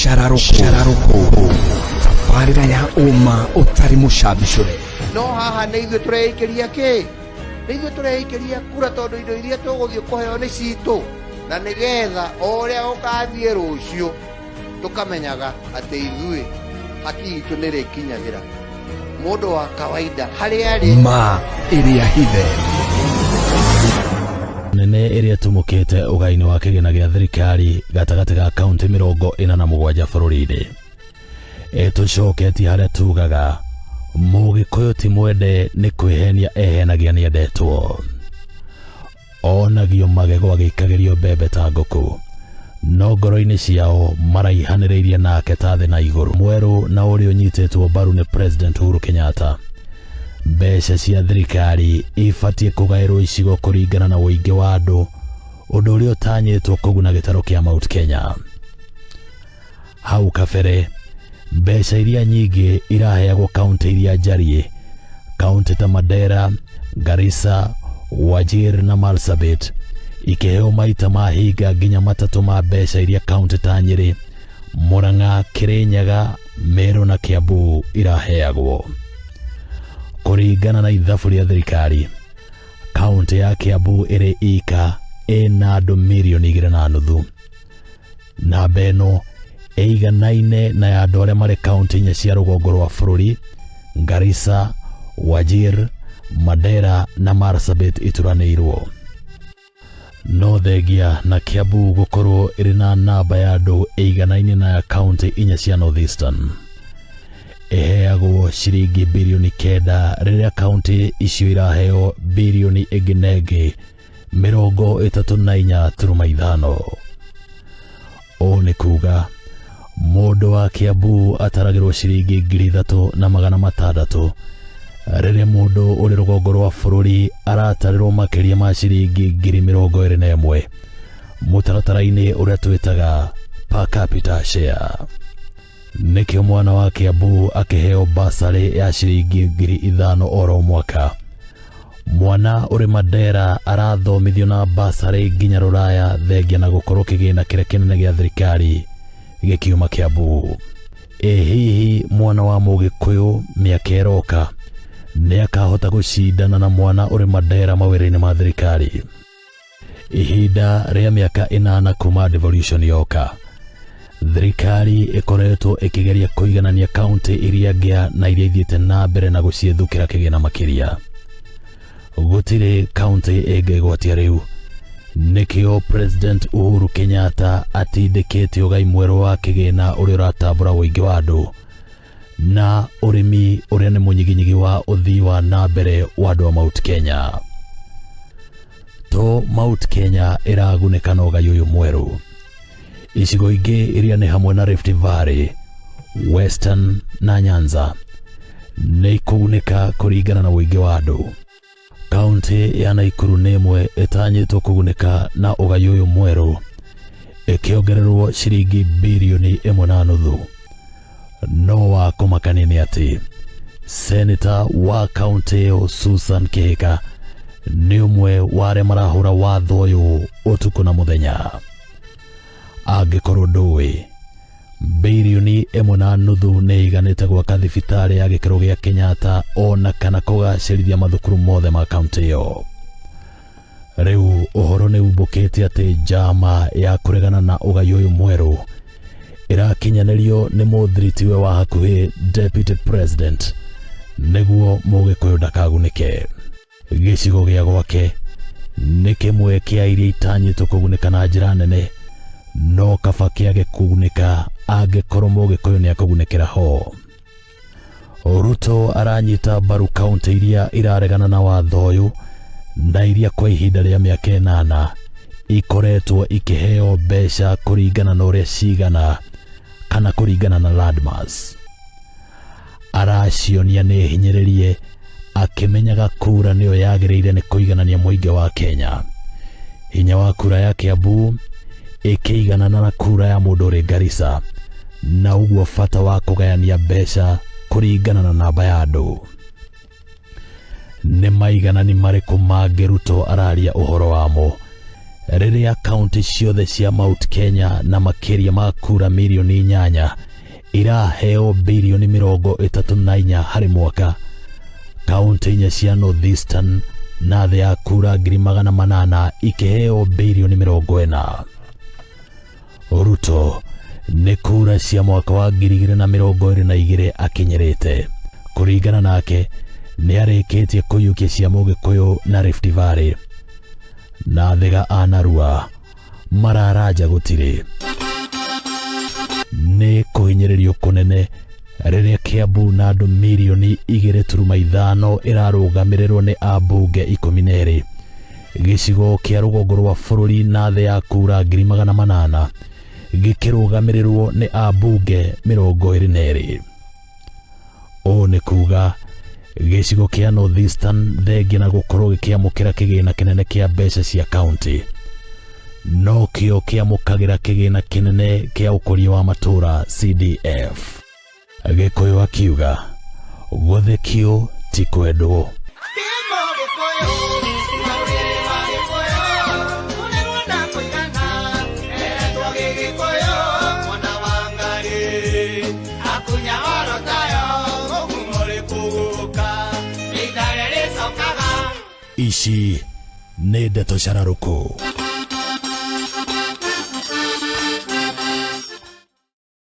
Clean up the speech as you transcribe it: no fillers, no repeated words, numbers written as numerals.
Shararoko tabarira ya uma utari mushabichure no haha nĩ ithuĩ tũreĩkĩria kĩ nĩ ithuĩ tũreĩkĩria kura tondũ indo iria tũgũthiĩ kũheo nĩ citũ na nĩgetha ũrĩa ũgathiĩ rũciũ tũkamenyaga atĩ ithuĩ haki itũ nĩrĩkinyagĩra mũndũ wa kawaida harĩa arĩ ma iria hithe nene iria tumukite ugaini wa kigina gya thirikari gatagati ga kaunti 47 bũrũri-inĩ tucoketi haria tugaga Mũgĩkũyũ ti mwende nĩ kwĩhenia ehenagia nĩ endetwo onagio magego agĩikagerio mbembe ta ngũkũ no ngoro-inĩ ciao maraihanĩrĩirie nake ta thĩ na igũrũ mwerũ na ũrĩa ũnyitĩtwo mbaru nĩ President Uhuru Kenyatta. Mbeca cia thirikari ibatiĩ kũgaĩrwo icigo kũringana na ũingĩ wa andũ ũndũ ũrĩa ũtanyĩtwo kũguna gĩtarũ kĩa Mount Kenya. Hau kabere mbeca iria nyingĩ iraheagwo kaunti iria njariĩ kaunti ta Mandera, Garissa, Wajir na Marsabit ikiheo maita mahinga nginya matatũ ma mbeca iria kaunti ta Nyeri, Murang'a, Kirinyaga, Meru na Kiambu iraheagwo. Kũringana na ithabu rĩa thirikari kaunti ya Kiambu ĩrĩ ika ĩna andũ milioni 2.5 na beno eiganaine na ya andũ arĩa marĩ kaunti inya cia rũgongo rwa bũrũri Garissa, Wajir, Mandera na Marsabit ituranĩirwo. No thengia na Kiambu gũkorwo ĩrĩ na namba ya andũ eiganaine na ya kaunti inya cia North Eastern eheagwo ciringi bilioni 9 rĩrĩa kaunti icio iraheo bilioni ĩngĩ 34.5. O nĩ kuga mũndũ wa Kiambu ataragĩrwo ciringi 3,600 rĩrĩa mũndũ ũrĩ rũgongo rwa bũrũri aratarĩrwo makĩria ma ciringi 21,000 mũtaratara-inĩ ũrĩa twĩtaga per capita share. Nikio mwana wa Kiambu akiheo basari ya ciringi 5,000 oro mwaka. Mwana ũrĩ Mandera arathomithio na basari nginya Rũraya thengia na gũkorwo kĩgĩna kĩrĩa kĩnene gĩa thirikari gĩkiuma Kiambu. Hihi mwana wa Mũgĩkũyũ mĩaka ĩroka nĩ akahota gũcindana na mwana ũrĩ Mandera mawĩra-inĩ ma thirikari? Ihinda rĩa mĩaka 8 kuma devolution yoka thirikari ikoretwo ikigeria kuiganania kaunti iria ngĩa na iria ithiĩte na mbere na gũciethukĩra kĩgĩna makĩria. Gũtirĩ kaunti ĩngĩgwatia rĩu nikio President Uhuru Kenyatta atindĩkĩte ũgai mwerũ wa kĩgĩna ũrĩa ũratambũra ũingĩ wa andũ na ũrĩmi ũrĩa nĩ mũnyiginyigi wa ũthii wa na mbere wa andũ a Mount Kenya. To Mount Kenya ĩragunĩka na ũgai ũyũ mwerũ. Icigo ingĩ iria nĩ hamwe na Rift Valley, Western na Nyanza nĩ ikugunĩka kũringana na ũingĩ wa andũ. Kaunti ya Nakuru nĩ ĩmwe ĩtanyĩtwo kũgunĩka na ũgai ũyũ mwerũ ĩkĩongererwo ciringi bilioni 1.5. No wa kũmakania nĩ atĩ Senator wa kaunti ĩyo Susan Kĩhika nĩ ũmwe wa arĩa marahũra watho ũyũ ũtukũ na mũthenya. Angĩkorwo ndũĩ bilioni 1.5 nĩ iganĩte gwaka thibitarĩ ya gĩkĩro gĩa Kenyatta ona kana kũgacĩrithia mathukuru mothe ma kaunti ĩyo. Rĩu ũhoro nĩ umbũkĩte atĩ njama ya kũregana na ũgai ũyũ mwerũ ĩrakinyanĩrio nĩ mũthiritiwe wa hakuhĩ Deputy President nĩguo Mũgĩkũyũ ndakagunĩke. Gĩcigo gĩa gwake nĩ kĩmwe kĩa iria itanyĩtwo kũgunĩka na njĩra nene no kaba kĩage kũgunĩka angĩkorwo Mũgĩkũyũ nĩ akũgunĩkĩra ho. Ruto aranyita mbaru kaunti iria iraregana na watho ũyũ na iria kwa ihinda rĩa mĩaka 8 ikoretwo ikiheo mbeca kũringana na ũrĩa cigana kana kũringana na landmass. Aracionia nĩ hinyĩrĩrie akĩmenyaga kura nĩyo yagĩrĩire nĩ kũiganania mũingĩ wa Kenya. Hinya wa kura ya Kiambu ĩkĩiganana na kura ya mũndũ ũrĩ Garissa na ũguo bata wa kũgayania mbeca kũringana na namba ya andũ. Nĩ maiganani marĩkũ mangĩ Ruto araria ũhoro wamo riria kaunti ciothe cia Mount Kenya na makiria ma kura milioni 8 iraheo bilioni 34 harĩ mwaka, kaunti 4 cia North Eastern na thĩ ya kura 800,000 ikiheo bilioni 40. Ruto nĩ kura cia mwaka wa 2022 akinyirite. Kuringana nake nĩ arĩkĩtie kũiyũkia cia Mũgĩkũyũ na Rift Valley, na thega anarua mararanja gũtirĩ. Nĩ kũhinyĩrĩrio kũnene rĩrĩa Kiambu na andũ milioni 2.5 irarũgamĩrĩrwo nĩ ambunge 12, gĩcigo kĩa rũgongo rwa bũrũri na thĩ ya kura 800,000 gĩkĩrũgamĩrĩrwo nĩ ambunge 22. Ũũ nĩ kuga gĩcigo kĩa North Eastern thengia na gũkorwo gĩkĩamũkĩra kĩgĩna kĩnene kĩa mbeca cia kaunti, no kĩo kĩamũkagĩra kĩgĩna kĩnene kĩa ũkũria wa matũra CDF. Gĩkũyũ akiuga gũthekio ti kwendwo. Ici nĩ ndeto cararũkũ.